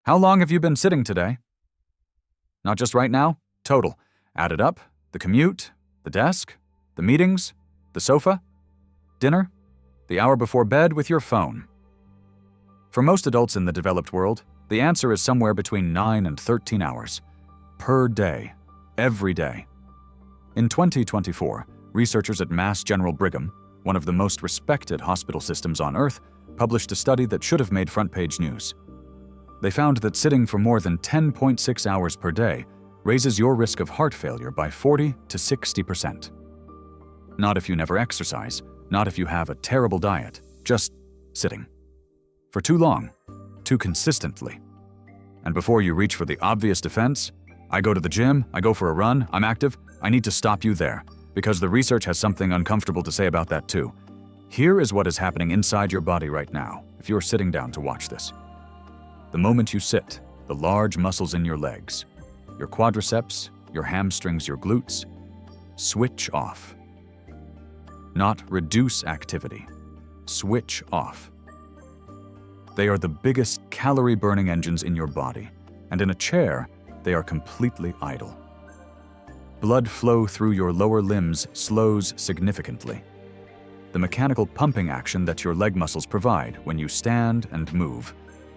How long have you been sitting today? Not just right now, total. Add it up, the commute, the desk, the meetings, the sofa, dinner, the hour before bed with your phone. For most adults in the developed world, the answer is somewhere between 9 and 13 hours. Per day. Every day. In 2024, researchers at Mass General Brigham, one of the most respected hospital systems on Earth, published a study that should have made front-page news. They found that sitting for more than 10.6 hours per day raises your risk of heart failure by 40 to 60%. Not if you never exercise, not if you have a terrible diet, just sitting. For too long, too consistently. And before you reach for the obvious defense, I go to the gym, I go for a run, I'm active, I need to stop you there, because the research has something uncomfortable to say about that too. Here is what is happening inside your body right now, if you're sitting down to watch this. The moment you sit, the large muscles in your legs, your quadriceps, your hamstrings, your glutes, switch off. Not reduce activity, switch off. They are the biggest calorie-burning engines in your body, and in a chair, they are completely idle. Blood flow through your lower limbs slows significantly. The mechanical pumping action that your leg muscles provide when you stand and move,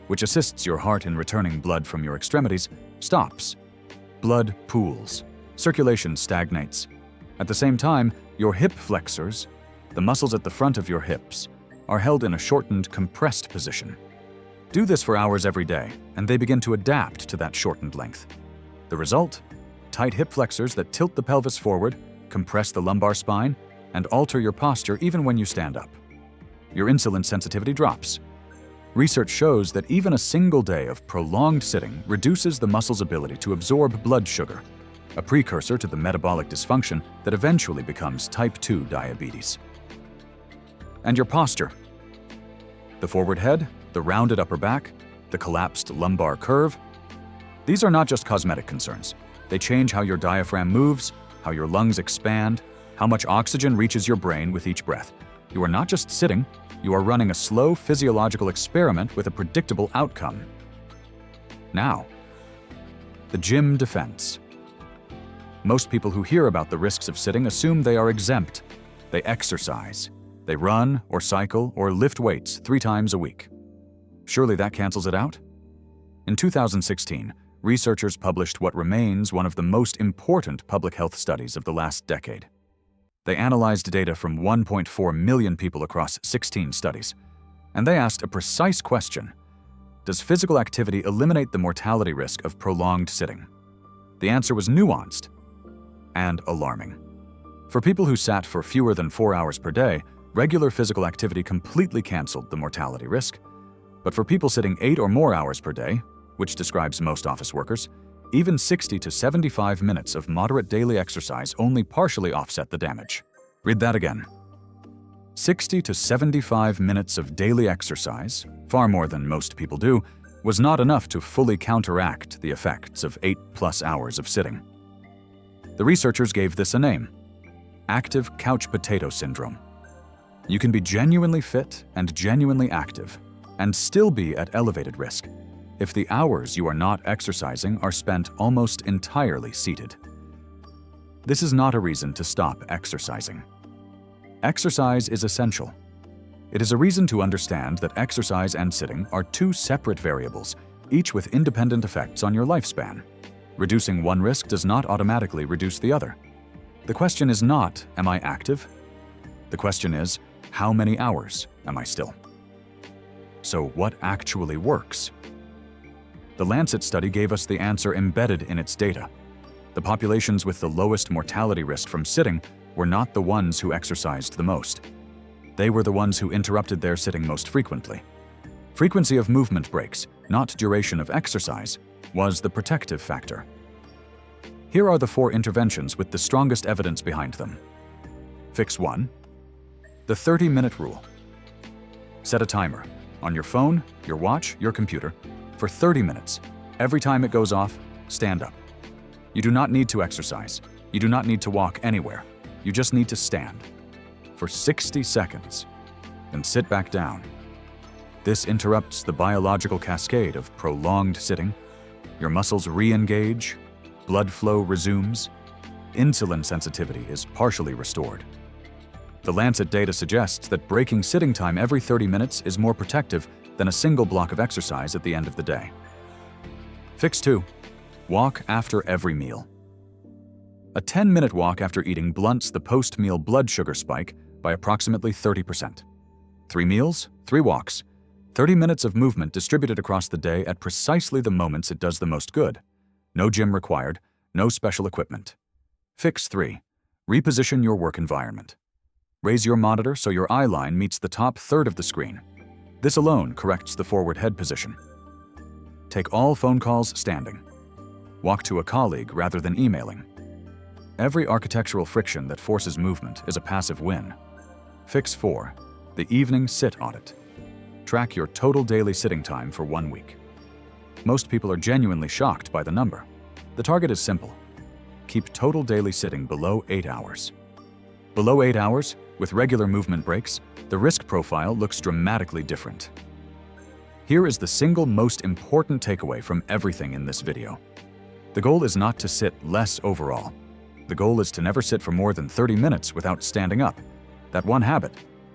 which assists your heart in returning blood from your extremities, stops. Blood pools. Circulation stagnates. At the same time, your hip flexors, the muscles at the front of your hips, are held in a shortened, compressed position. Do this for hours every day, and they begin to adapt to that shortened length. The result? Tight hip flexors that tilt the pelvis forward, compress the lumbar spine, and alter your posture even when you stand up. Your insulin sensitivity drops. Research shows that even a single day of prolonged sitting reduces the muscle's ability to absorb blood sugar, a precursor to the metabolic dysfunction that eventually becomes type 2 diabetes. And your posture. The forward head, the rounded upper back, the collapsed lumbar curve. These are not just cosmetic concerns. They change how your diaphragm moves, how your lungs expand, how much oxygen reaches your brain with each breath. You are not just sitting, you are running a slow physiological experiment with a predictable outcome. Now, the gym defense. Most people who hear about the risks of sitting assume they are exempt. They exercise. They run or cycle or lift weights 3 times a week. Surely that cancels it out? In 2016, researchers published what remains one of the most important public health studies of the last decade. They analyzed data from 1.4 million people across 16 studies, and they asked a precise question: does physical activity eliminate the mortality risk of prolonged sitting? The answer was nuanced and alarming. For people who sat for fewer than 4 hours per day, regular physical activity completely canceled the mortality risk. But for people sitting 8 or more hours per day, which describes most office workers, even 60 to 75 minutes of moderate daily exercise only partially offset the damage. Read that again. 60 to 75 minutes of daily exercise, far more than most people do, was not enough to fully counteract the effects of 8+ hours of sitting. The researchers gave this a name: active couch potato syndrome. You can be genuinely fit and genuinely active, and still be at elevated risk if the hours you are not exercising are spent almost entirely seated. This is not a reason to stop exercising. Exercise is essential. It is a reason to understand that exercise and sitting are 2 separate variables, each with independent effects on your lifespan. Reducing one risk does not automatically reduce the other. The question is not, am I active? The question is, how many hours am I still? So what actually works? The Lancet study gave us the answer embedded in its data. The populations with the lowest mortality risk from sitting were not the ones who exercised the most. They were the ones who interrupted their sitting most frequently. Frequency of movement breaks, not duration of exercise, was the protective factor. Here are the 4 interventions with the strongest evidence behind them. Fix 1. The 30-minute rule. Set a timer on your phone, your watch, your computer for 30 minutes. Every time it goes off, stand up. You do not need to exercise. You do not need to walk anywhere. You just need to stand for 60 seconds, then sit back down. This interrupts the biological cascade of prolonged sitting. Your muscles re-engage, blood flow resumes, insulin sensitivity is partially restored. The Lancet data suggests that breaking sitting time every 30 minutes is more protective than a single block of exercise at the end of the day. Fix 2. Walk after every meal. A 10-minute walk after eating blunts the post-meal blood sugar spike by approximately 30%. 3 meals, 3 walks. 30 minutes of movement distributed across the day at precisely the moments it does the most good. No gym required, no special equipment. Fix 3. Reposition your work environment. Raise your monitor so your eye line meets the top third of the screen. This alone corrects the forward head position. Take all phone calls standing. Walk to a colleague rather than emailing. Every architectural friction that forces movement is a passive win. Fix 4. The evening sit audit. Track your total daily sitting time for 1 week. Most people are genuinely shocked by the number. The target is simple. Keep total daily sitting below 8 hours. Below 8 hours, with regular movement breaks, the risk profile looks dramatically different. Here is the single most important takeaway from everything in this video. The goal is not to sit less overall. The goal is to never sit for more than 30 minutes without standing up. That one habit,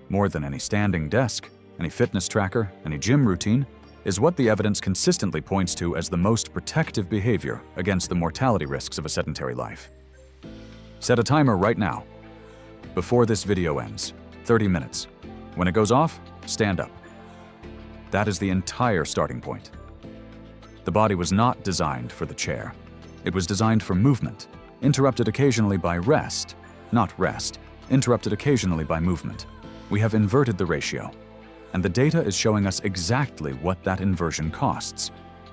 more than any standing desk, any fitness tracker, any gym routine, is what the evidence consistently points to as the most protective behavior against the mortality risks of a sedentary life. Set a timer right now. Before this video ends, 30 minutes. When it goes off, stand up. That is the entire starting point. The body was not designed for the chair. It was designed for movement, interrupted occasionally by rest, not rest, interrupted occasionally by movement. We have inverted the ratio, and the data is showing us exactly what that inversion costs.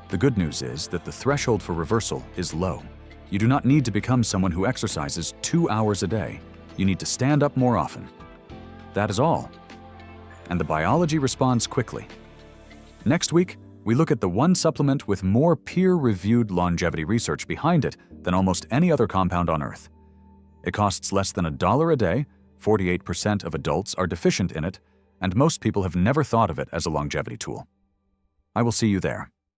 The good news is that the threshold for reversal is low. You do not need to become someone who exercises 2 hours a day. You need to stand up more often. That is all. And the biology responds quickly. Next week, we look at the one supplement with more peer-reviewed longevity research behind it than almost any other compound on Earth. It costs less than $1 a day, 48% of adults are deficient in it, and most people have never thought of it as a longevity tool. I will see you there.